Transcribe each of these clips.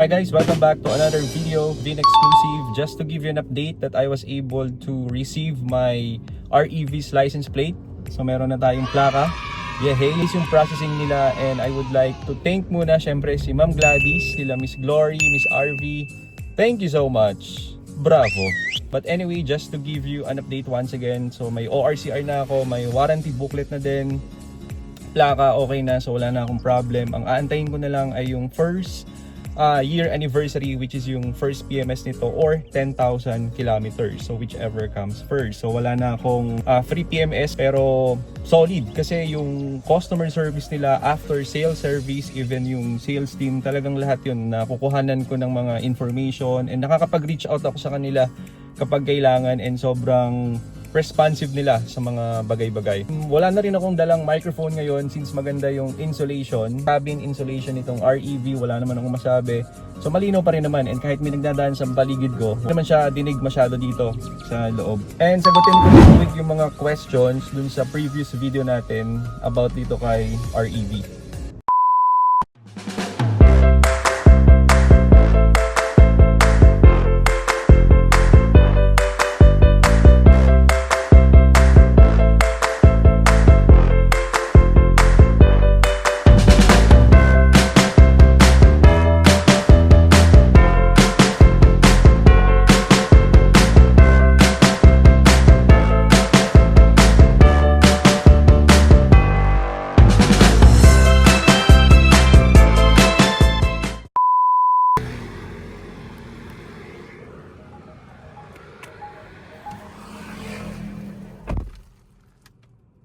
Hi guys, welcome back to another video, Vin exclusive. Just to give you an update that I was able to receive my REV's license plate. So meron na tayong plaka. Yeah, hey, is yung processing nila, and I would like to thank muna syempre si Ma'am Gladys, sila Miss Glory, Miss RV. Thank you so much. Bravo. But anyway, just to give you an update once again, so may ORCR na ako, may warranty booklet na din. Plaka okay na, so wala na akong problem. Ang aantayin ko na lang ay yung first year anniversary, which is yung first PMS nito, or 10,000 kilometers, so whichever comes first. So wala na akong free PMS, pero solid kasi yung customer service nila, after sales service, even yung sales team, talagang lahat yun nakukuhanan ko ng mga information, and nakakapag-reach out ako sa kanila kapag kailangan, and sobrang responsive nila sa mga bagay-bagay. Wala na rin akong dalang microphone ngayon since maganda yung insulation, cabin insulation nitong REV, wala naman akong masabi. So malinaw pa rin naman, and kahit may nagdadaan sa paligid ko, hindi naman siya dinig masyado dito sa loob. And sagutin ko rin yung mga questions dun sa previous video natin about dito kay REV.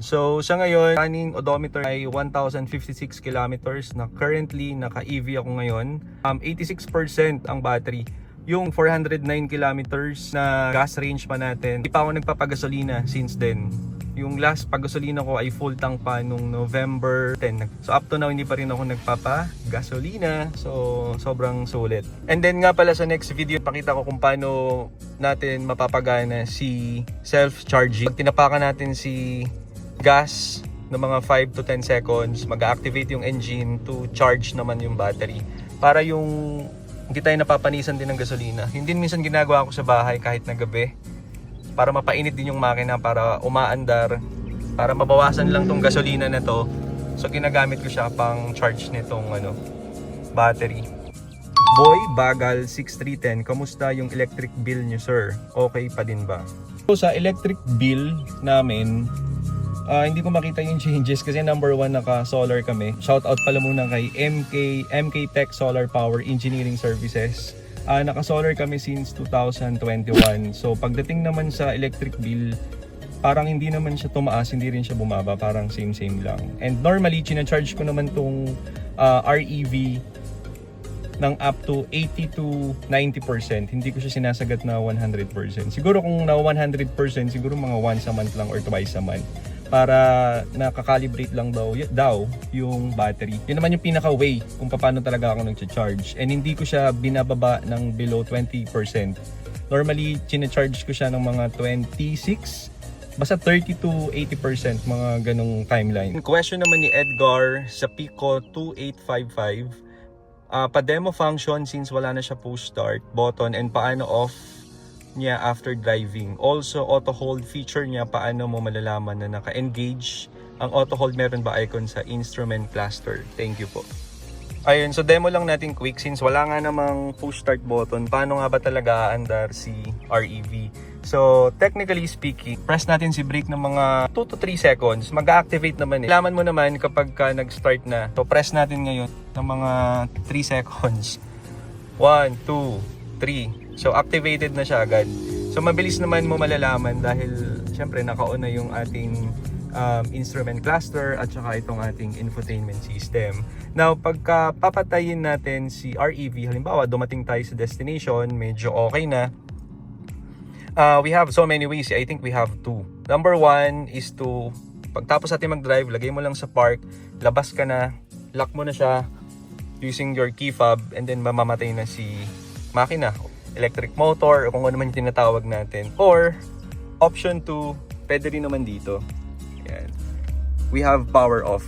So sa ngayon, running odometer ay 1,056 kilometers na currently naka-EV ako ngayon. 86% ang battery. Yung 409 kilometers na gas range pa natin, hindi pa ako nagpapagasolina since then. Yung last paggasolina ko ay full tank pa nung November 10. So up to now hindi pa rin ako nagpapagasolina. So sobrang sulit. And then nga pala sa next video, pakita ko kung paano natin mapapagana si self-charging. Pag tinapakan natin si gas ng mga 5 to 10 seconds, mag-activate yung engine to charge naman yung battery. Para yung hindi tayo napapanisan din ng gasolina. Yun din minsan ginagawa ko sa bahay kahit na gabi. Para mapainit din yung makina, para umaandar, para mabawasan lang tong gasolina na to. So ginagamit ko siya pang charge nitong battery. Boy Bagal 6310, kamusta yung electric bill niyo, sir? Okay pa din ba? So sa electric bill namin, hindi ko makita yung changes kasi number 1 naka-solar kami. Shout out pala muna kay MK Tech Solar Power Engineering Services. Naka-solar kami since 2021. So pagdating naman sa electric bill, parang hindi naman siya tumaas, hindi rin siya bumaba, parang same lang. And normally, china-charge ko naman tong REV ng up to 80 to 90%. Hindi ko siya sinasagat na 100%. Siguro kung na 100%, siguro mga once a month lang or twice a month, para nakakalibrate lang daw yung battery. Yun naman yung pinaka-way kung paano talaga ako nag-charge. And hindi ko siya binababa ng below 20%. Normally, chine-charge ko siya ng mga 26, basta 30 to 80%, mga ganong timeline. Question naman ni Edgar sa Pico 2855. Pa-demo function since wala na siya push start button, and paano off niya after driving. Also, auto hold feature niya, paano mo malalaman na naka-engage ang auto hold, meron ba icon sa instrument cluster? Thank you po. Ayun, so demo lang natin quick since wala nga namang push start button. Paano nga ba talaga aandar si REV? So technically speaking, press natin si brake ng mga 2 to 3 seconds, mag-activate naman Laman mo naman kapag ka nag-start na. So press natin ngayon ng mga 3 seconds. 1, 2, 3. So activated na siya agad. So mabilis naman mo malalaman dahil syempre naka-on na yung ating instrument cluster at saka itong ating infotainment system. Now pagka papatayin natin si REV, halimbawa dumating tayo sa destination, medyo okay na. We have so many ways. I think we have 2. Number 1 is to pagtapos natin mag-drive, lagay mo lang sa park, labas ka na, lock mo na siya using your key fob, and then mamamatay na si makina, electric motor, o kung ano man yung tinatawag natin. Or option 2, pwede rin naman dito. Yan. We have power off.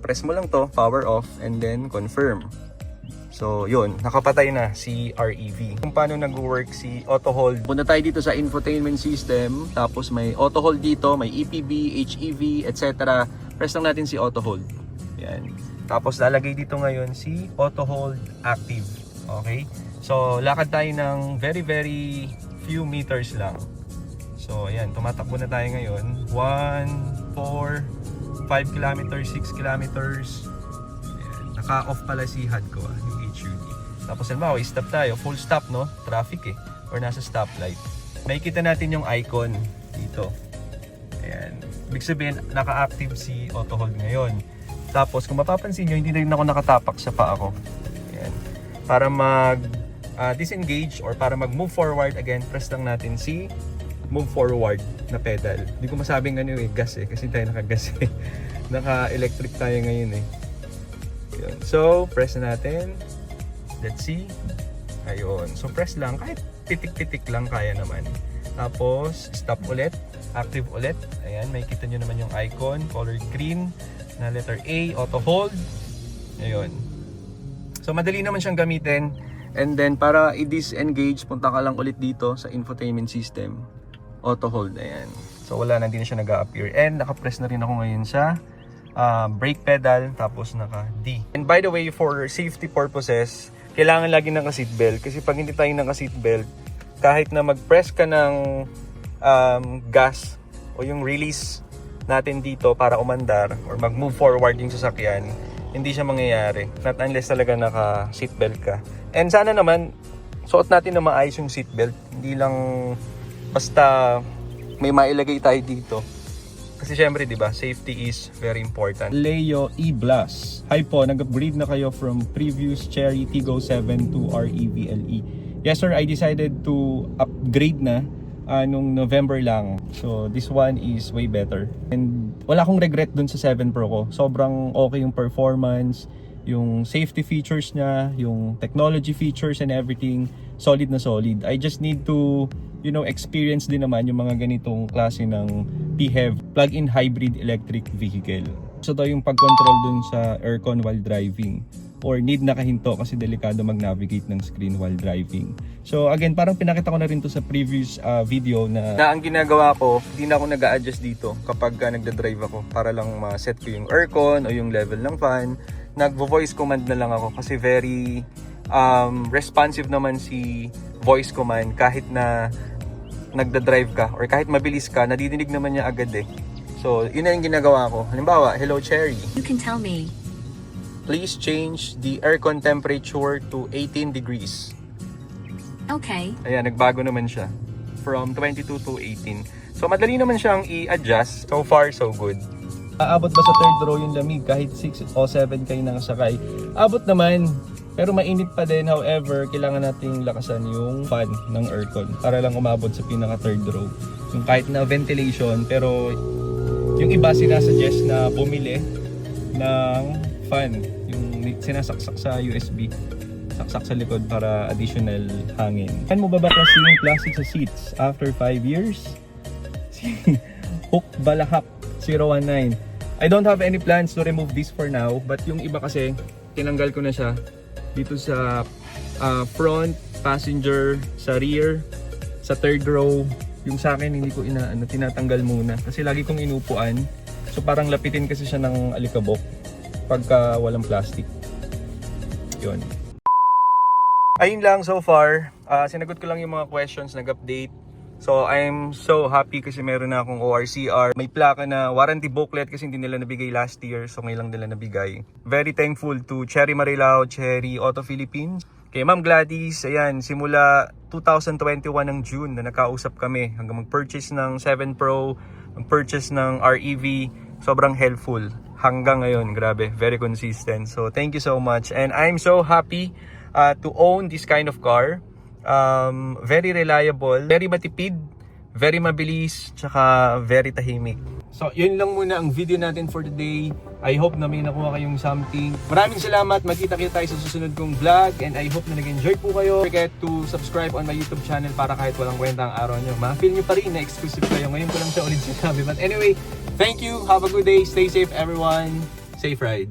Press mo lang to, power off, and then confirm. So yun, nakapatay na si REV. Kung paano nag-work si auto hold. Punta tayo dito sa infotainment system, tapos may auto hold dito, may EPB, HEV, etc. Press lang natin si auto hold. Yan. Tapos lalagay dito ngayon si auto hold active. Okay? So lakad tayo ng very few meters lang. So ayan, tumatakbo na tayo ngayon. 1, 4, 5 kilometers, 6 kilometers. Ayan. Naka-off pala si HUD ko, yung HUD. Tapos halimbawa, stop tayo. Full stop, no? Traffic eh. Or nasa stoplight. Makikita natin yung icon dito. Ayan. Ibig sabihin, naka-active si auto hold ngayon. Tapos kung mapapansin nyo, hindi na rin ako nakatapak sa paa ko. Ayan. Para mag-disengage or para mag-move forward, again, press lang natin si move forward na pedal. Hindi ko masabing ano eh, gas eh. Kasi tayo naka-gas eh. Naka-electric tayo ngayon eh. Yun. So, press na natin. Let's see. Ayun. So, press lang. Kahit pitik-pitik lang kaya naman. Tapos, stop ulit. Active ulit. Ayan. Makikita nyo naman yung icon. Color green na letter A. Auto hold. Ayun. So, madali naman siyang gamitin. And then, para i-disengage, punta ka lang ulit dito sa infotainment system. Auto hold, ayan. So wala na, hindi na siya nag-a-appear. And naka-press na rin ako ngayon sa brake pedal, tapos naka-D. And by the way, for safety purposes, kailangan lagi naka-seatbelt. Kasi pag hindi tayo naka-seatbelt, kahit na mag-press ka ng gas o yung release natin dito para umandar or mag-move forward yung sasakyan, hindi siya mangyayari. Not unless talaga naka-seatbelt ka. And sana naman, suot natin na maayos yung seatbelt. Hindi lang basta may mailagay tayo dito. Kasi syempre, di ba, safety is very important. Leo E-Blast. Hi po, nag-upgrade na kayo from previous Cherry Tiggo 7 to REVLE. Yes sir, I decided to upgrade na nung November lang. So this one is way better. And wala akong regret dun sa 7 Pro ko. Sobrang okay yung performance, yung safety features niya, yung technology features and everything. Solid na solid. I just need to, you know, experience din naman yung mga ganitong klase ng PHEV, plug-in hybrid electric vehicle. So ito yung pag-control dun sa aircon while driving, or need nakahinto kasi delikado mag-navigate ng screen while driving. So again, parang pinakita ko na rin to sa previous video na ang ginagawa ko, hindi na ako nag-a-adjust dito kapag nagda-drive ako para lang ma-set ko yung aircon o yung level ng fan. Nag-voice command na lang ako kasi very responsive naman si voice command. Kahit na nagda-drive ka or kahit mabilis ka, nadidinig naman niya agad eh. So yun na yung ginagawa ko. Halimbawa, hello Cherry, You can tell me. please change the aircon temperature to 18 degrees. Okay. Ayan, nagbago naman siya from 22 to 18. So madali naman siyang i-adjust. So far, so good. Aabot ba sa third row yung lamig kahit 6 o 7 kayo nakasakay? Abot naman, pero mainit pa din. However, kailangan nating lakasan yung fan ng aircon para lang umabot sa pinaka third row. Yung kahit na ventilation, pero yung iba sinasuggest na bumili ng fan, yung sinasaksak sa USB, saksak sa likod para additional hangin. Kan mo babaklasin yung plastic sa seats after 5 years? Hook Balahap 019. I don't have any plans to remove this for now, but yung iba kasi tinanggal ko na siya dito sa front, passenger, sa rear, sa third row. Yung sa akin hindi ko tinatanggal muna kasi lagi kong inupuan. So parang lapitin kasi siya ng alikabok pagka walang plastic. Yun. Ayun lang so far. Sinagot ko lang yung mga questions, nag-update. So I'm so happy kasi meron na akong ORCR. May plaka na warranty booklet kasi hindi nila nabigay last year. So ngayon lang nila nabigay. Very thankful to Cherry Marilao, Cherry Auto Philippines. Kay Ma'am Gladys, ayan, simula 2021 ng June na nakausap kami hanggang mag-purchase ng 7 Pro, mag-purchase ng REV. Sobrang helpful hanggang ngayon. Grabe, very consistent. So thank you so much. And I'm so happy to own this kind of car. Very reliable, very matipid, very mabilis, tsaka very tahimik. So yun lang muna ang video natin for today. I hope na may nakuha kayong something. Maraming salamat, magkita-kita tayo sa susunod kong vlog, and I hope na nag-enjoy po kayo. Don't forget to subscribe on my YouTube channel para kahit walang kwenta ang araw nyo, ma-feel nyo pa rin na exclusive kayo. Ngayon ko lang siya ulit sinabi. But anyway, thank you, have a good day, stay safe everyone, safe ride.